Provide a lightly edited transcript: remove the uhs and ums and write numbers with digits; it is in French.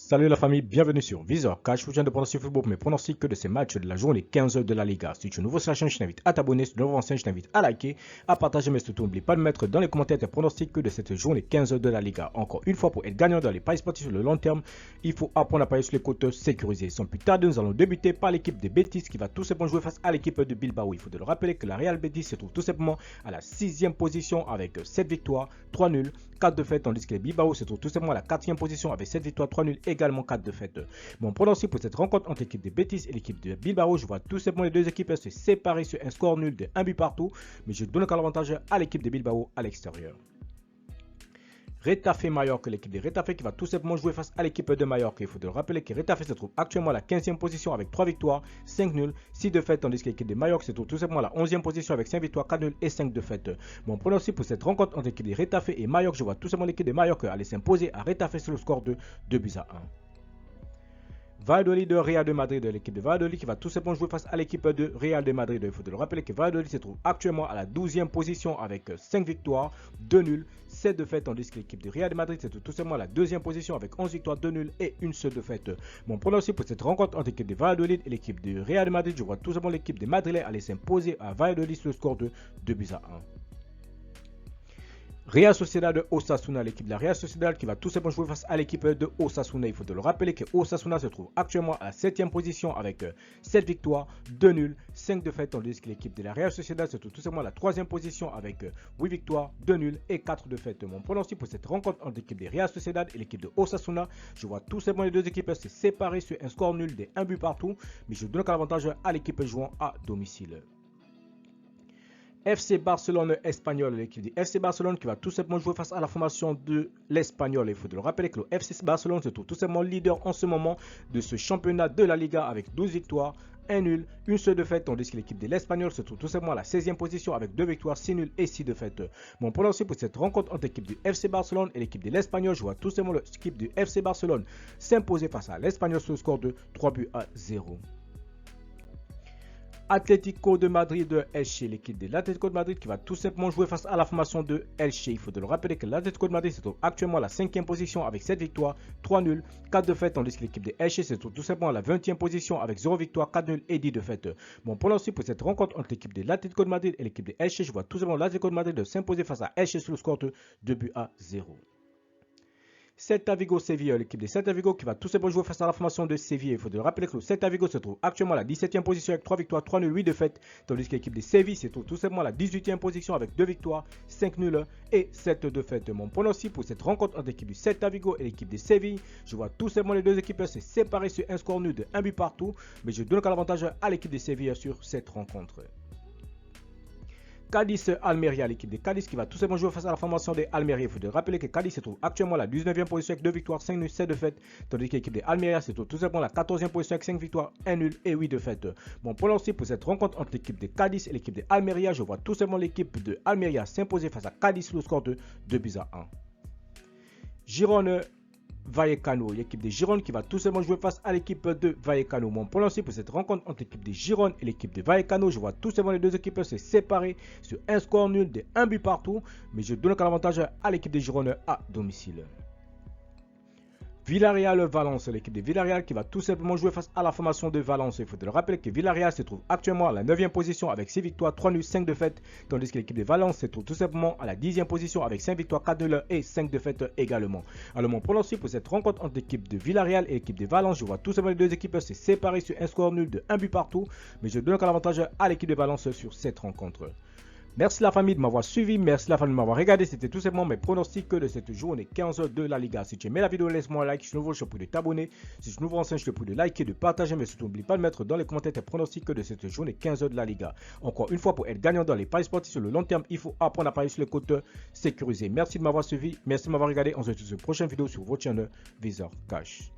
Salut la famille, bienvenue sur Visor Cash. Je viens de pronostiquer football pour mes pronostics de ces matchs de la journée 15 de la Liga. Si tu es nouveau sur la chaîne, je t'invite à t'abonner. Si tu es nouveau ancien, je t'invite à liker, à partager, mais surtout n'oublie pas de mettre dans les commentaires tes pronostics de cette journée 15 de la Liga. Encore une fois, pour être gagnant dans les paris sportifs sur le long terme, il faut apprendre à parier sur les côtes sécurisées. Sans plus tarder, nous allons débuter par l'équipe de Betis qui va tout simplement jouer face à l'équipe de Bilbao. Il faut de le rappeler que la Real Betis se trouve tout simplement à la 6e position avec 7 victoires, 3 nuls, 4 défaites, tandis que les Bilbao se trouve tout simplement à la 4e position avec 7 victoires, 3 nuls, également 4 défaites. Mon pronostic pour cette rencontre entre l'équipe de Betis et l'équipe de Bilbao, je vois tout simplement les deux équipes se séparer sur un score nul de 1 but partout, mais je donne encore l'avantage à l'équipe de Bilbao à l'extérieur. Retafe Mallorca, l'équipe de Retafe qui va tout simplement jouer face à l'équipe de Mallorca. Il faut te rappeler que Retafe se trouve actuellement à la 15e position avec 3 victoires, 5 nuls, 6 défaites, tandis que l'équipe de Mallorca se trouve tout simplement à la 11e position avec 5 victoires, 4 nuls et 5 défaites. Mon pronostic pour cette rencontre entre l'équipe de Retafe et Mallorca, je vois tout simplement l'équipe de Mallorca aller s'imposer à Retafe sur le score de 2 buts à 1. Valladolid de Real de Madrid, l'équipe de Valladolid qui va tout simplement jouer face à l'équipe de Real de Madrid. Il faut te le rappeler que Valladolid se trouve actuellement à la 12e position avec 5 victoires, 2 nuls, 7 défaites, tandis que l'équipe de Real de Madrid se trouve tout simplement à la 2e position avec 11 victoires, 2 nuls et une seule défaite. Mon pronostic pour cette rencontre entre l'équipe de Valladolid et l'équipe de Real de Madrid, je vois tout simplement l'équipe de Madrilène aller s'imposer à Valladolid sur le score de 2 buts à 1. Real Sociedad de Osasuna, l'équipe de la Real Sociedad qui va tout simplement jouer face à l'équipe de Osasuna. Il faut te le rappeler que Osasuna se trouve actuellement à la 7e position avec 7 victoires, 2 nuls, 5 défaites, tandis que l'équipe de la Real Sociedad se trouve tout simplement à la 3e position avec 8 victoires, 2 nuls et 4 défaites. Mon pronostic pour cette rencontre entre l'équipe de Real Sociedad et l'équipe de Osasuna, je vois tout simplement les deux équipes se séparer sur un score nul de 1 but partout, mais je donne l'avantage à l'équipe jouant à domicile. FC Barcelone espagnol, l'équipe du FC Barcelone qui va tout simplement jouer face à la formation de l'Espagnol. Il faut le rappeler que le FC Barcelone se trouve tout simplement leader en ce moment de ce championnat de la Liga avec 12 victoires, 1 nul, une seule défaite, tandis que l'équipe de l'Espagnol se trouve tout simplement à la 16e position avec 2 victoires, 6 nuls et 6 défaites. Mon pronostic pour cette rencontre entre l'équipe du FC Barcelone et l'équipe de l'Espagnol, je vois tout simplement l'équipe du FC Barcelone s'imposer face à l'Espagnol sur le score de 3 buts à 0. Atlético de Madrid de Elche, l'équipe de l'Atlético de Madrid qui va tout simplement jouer face à la formation de Elche. Il faut le rappeler que l'Atlético de Madrid se trouve actuellement à la 5e position avec 7 victoires, 3 nuls, 4 défaites, tandis que l'équipe de Elche se trouve tout simplement à la 20e position avec 0 victoire, 4 nuls et 10 défaites. Mon pronostic pour cette rencontre entre l'équipe de l'Atlético de Madrid et l'équipe de Elche, je vois tout simplement l'Atlético de Madrid s'imposer face à Elche sur le score de 2 buts à 0. Celta Vigo Séville, l'équipe de Celta Vigo qui va tout simplement jouer face à la formation de Séville. Il faut te rappeler que le Celta Vigo se trouve actuellement à la 17e position avec 3 victoires, 3 nuls, 8 défaites, tandis que l'équipe de Séville se trouve tout simplement à la 18e position avec 2 victoires, 5 nuls et 7 défaites. Mon pronostic pour cette rencontre entre l'équipe du Celta Vigo et l'équipe de Séville, je vois tout simplement les deux équipes se séparer sur un score nul de 1 but partout, mais je donne l'avantage à l'équipe de Séville sur cette rencontre. Cadiz Almeria, l'équipe de Cadiz qui va tout simplement jouer face à la formation de Almeria. Il faut te rappeler que Cadiz se trouve actuellement à la 19e position avec 2 victoires, 5 nuls, 7 défaites, tandis que l'équipe de Almeria se trouve tout simplement à la 14e position avec 5 victoires, 1 nul et 8 défaites. Mon pronostic pour cette rencontre entre l'équipe de Cadiz et l'équipe de Almeria, je vois tout simplement l'équipe de Almeria s'imposer face à Cadiz sur le score de 2 buts à 1. Girone Vallecano, l'équipe de Girone qui va tout simplement jouer face à l'équipe de Vallecano. Mon pronostic pour cette rencontre entre l'équipe de Girone et l'équipe de Vallecano, je vois tout simplement les deux équipes se séparer sur un score nul de 1 but partout, mais je donne l'avantage à l'équipe de Girone à domicile. Villarreal-Valence, l'équipe de Villarreal qui va tout simplement jouer face à la formation de Valence. Il faut te le rappeler que Villarreal se trouve actuellement à la 9e position avec 6 victoires, 3 nuls, 5 défaites, tandis que l'équipe de Valence se trouve tout simplement à la 10e position avec 5 victoires, 4 nuls et 5 défaites également. Alors mon pronostic pour cette rencontre entre l'équipe de Villarreal et l'équipe de Valence, je vois tout simplement les deux équipes se séparer sur un score nul de 1 but partout, mais je donne encore l'avantage à l'équipe de Valence sur cette rencontre. Merci la famille de m'avoir suivi, merci la famille de m'avoir regardé, c'était tout simplement mes pronostics de cette journée 15 de la Liga. Si tu aimais la vidéo, laisse-moi un like, si tu es nouveau, je te prie de t'abonner, si tu es nouveau ancien, je te prie de liker, de partager, mais surtout n'oublie pas de mettre dans les commentaires tes pronostics de cette journée 15 de la Liga. Encore une fois, pour être gagnant dans les paris sportifs sur le long terme, il faut apprendre à parier sur les côtes sécurisées. Merci de m'avoir suivi, merci de m'avoir regardé, on se retrouve sur une prochaine vidéo sur votre chaîne Visor Cash.